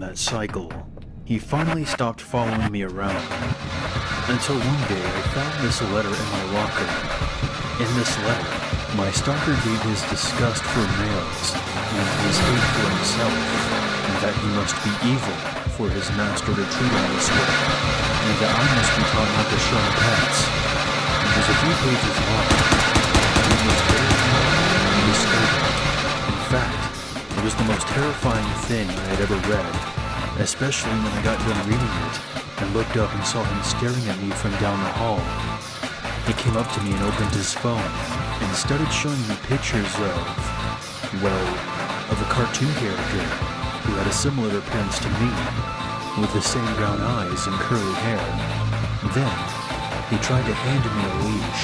that cycle. He finally stopped following me around, until one day I found this letter in my locker. In this letter, my stalker gave his disgust for males and his hate for himself, and that he must be evil for his master to treat him this way, and that I must be taught not to shun pets. It was a few pages long, and it was very dark and disturbing. In fact, it was the most terrifying thing I had ever read, especially when I got done reading it and looked up and saw him staring at me from down the hall. He came up to me and opened his phone and started showing me pictures of a cartoon character who had a similar appearance to me, with the same brown eyes and curly hair. Then, he tried to hand me a leash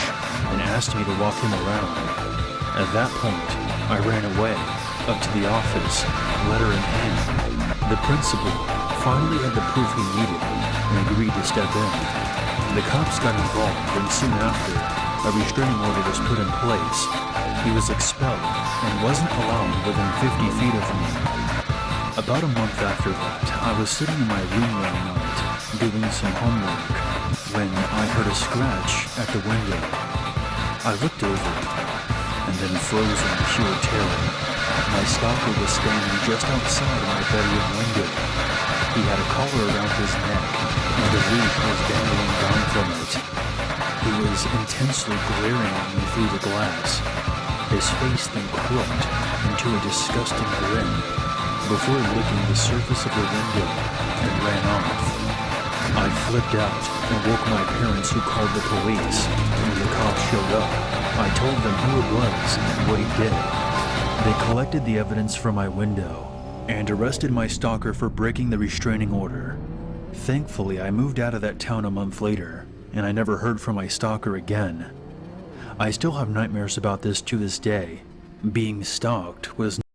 and asked me to walk him around. At that point, I ran away, up to the office, letter in hand. The principal finally had the proof he needed and agreed to step in. The cops got involved, and soon after, a restraining order was put in place. He was expelled and wasn't allowed within 50 feet of me. About a month after that, I was sitting in my room one night, doing some homework, when I heard a scratch at the window. I looked over, and then froze in pure terror. My stalker was standing just outside my bedroom window. He had a collar around his neck, and a leash was dangling down from it. He was intensely glaring at me through the glass. His face then crooked into a disgusting grin, before licking the surface of the window and ran off. I flipped out and woke my parents, who called the police. When the cops showed up, I told them who it was and what he did. They collected the evidence from my window and arrested my stalker for breaking the restraining order. Thankfully, I moved out of that town a month later, and I never heard from my stalker again. I still have nightmares about this to this day. Being stalked was